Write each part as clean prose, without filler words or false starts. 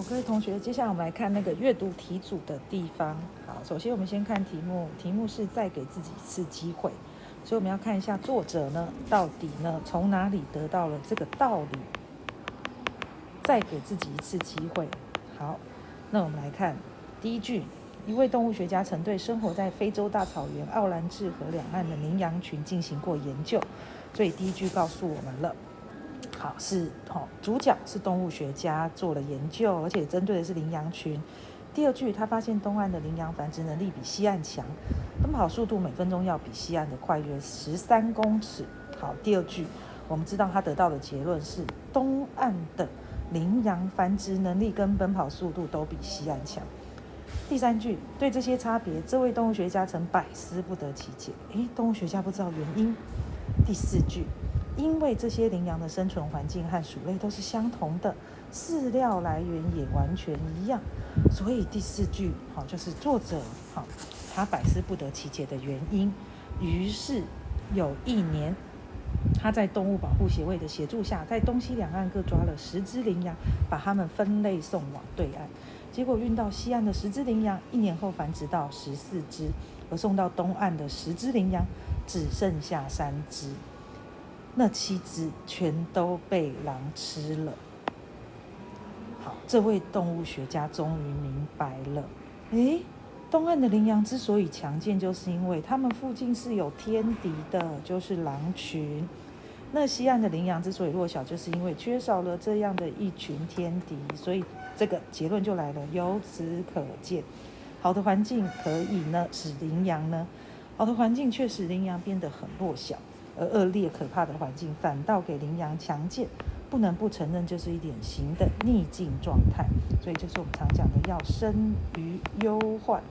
各位同学，接下来我们来看那个阅读题组的地方。好，首先我们先看题目，题目是再给自己一次机会，所以我们要看一下作者呢，到底呢从哪里得到了这个道理，再给自己一次机会。好，那我们来看第一句，一位动物学家曾对生活在非洲大草原奥兰治河两岸的羚羊群进行过研究，所以第一句告诉我们了。好，主角是动物学家做了研究，而且针对的是羚羊群。第二句，他发现东岸的羚羊繁殖能力比西岸强，奔跑速度每分钟要比西岸的快约13公尺。好，第二句，我们知道他得到的结论是东岸的羚羊繁殖能力跟奔跑速度都比西岸强。第三句，对这些差别，这位动物学家曾百思不得其解。动物学家不知道原因。第四句，因为这些羚羊的生存环境和鼠类都是相同的，饲料来源也完全一样，所以第四句就是作者他百思不得其解的原因。于是有一年，他在动物保护协会的协助下，在东西两岸各抓了10只羚羊，把它们分类送往对岸。结果运到西岸的10只羚羊，1年后繁殖到14只，而送到东岸的10只羚羊只剩下3只。那7只全都被狼吃了。好，这位动物学家终于明白了，东岸的羚羊之所以强健，就是因为它们附近是有天敌的，就是狼群。那西岸的羚羊之所以弱小，就是因为缺少了这样的一群天敌。所以这个结论就来了，由此可见，好的环境可以呢使羚羊呢，好的环境却使羚羊变得很弱小。而恶劣可怕的环境反倒给羚羊强健，不能不承认这是一典型的逆境状态。所以就是我们常讲的要生于忧患，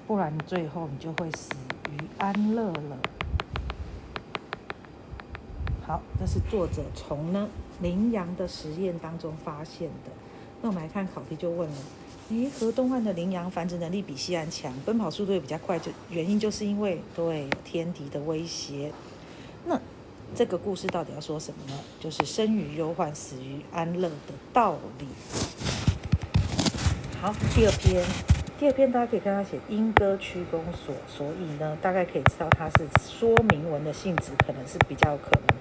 不然最后你就会死于安乐了。好，这是作者从羚羊的实验当中发现的。那我们来看考题就问了，河东岸的羚羊繁殖能力比西岸强，奔跑速度也比较快，原因就是因为对天敌的威胁。那这个故事到底要说什么呢？就是生于忧患，死于安乐的道理。好，第二篇大家可以看到写莺歌区公所，所以呢大概可以知道它是说明文的性质，可能是比较有可能的。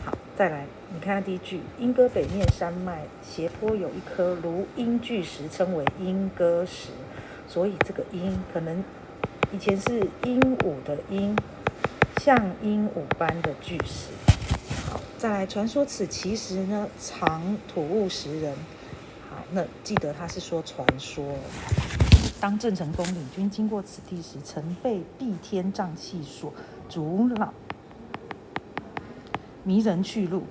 好，再来你看第一句，莺歌北面山脉斜坡有一颗如鹰巨石，称为莺歌石，所以这个鹰可能以前是鹦鹉的鹰，像鹦鹉般的巨石。好，再来传说此其实呢常吐物食人。好，那记得他是说传说。当郑成功领军经过此地时，曾被避天瘴气所阻扰，迷人去路。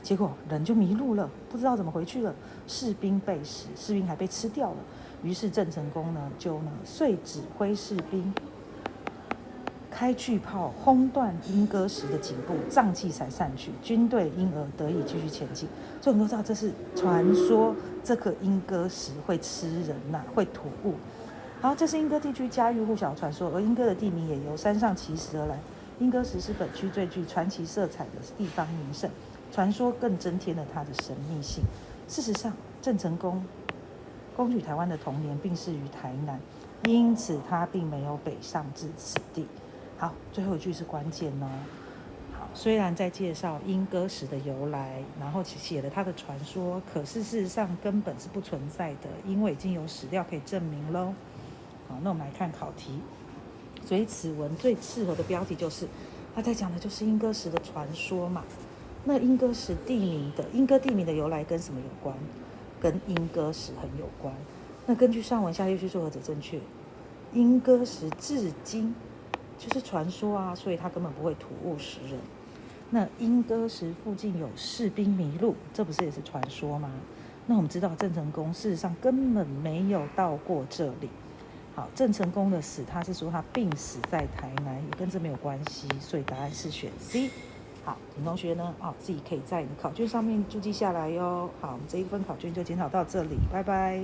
结果人就迷路了，不知道怎么回去了。士兵被食，士兵还被吃掉了。于是郑成功就遂指挥士兵开巨炮轰断莺歌石的颈部，瘴气才散去，军队因而得以继续前进。所以我们都知道这是传说，这个莺歌石会吃人会吐物。好，这是莺歌地区家喻户晓的传说，而莺歌的地名也由山上奇石而来。莺歌石是本区最具传奇色彩的地方名胜，传说更增添了它的神秘性。事实上，郑成功攻取台湾的同年病逝于台南，因此他并没有北上至此地。好，最后一句是关键哦。好，虽然在介绍莺歌石的由来，然后写了它的传说，可是事实上根本是不存在的，因为已经有史料可以证明咯。好，那我们来看考题。所以此文最适合的标题就是他在讲的就是莺歌石的传说嘛。那莺歌地名的由来跟什么有关？跟莺歌石很有关。那根据上文下列叙述何者正确？莺歌石至今就是传说啊，所以它根本不会吐物食人。那莺歌石附近有士兵迷路，这不是也是传说吗？那我们知道郑成功事实上根本没有到过这里。好，郑成功的死，他是说他病死在台南，也跟这没有关系，所以答案是选 C。好，请同学呢，自己可以在你的考卷上面注记下来哟。好，我们这一份考卷就检讨到这里，拜拜。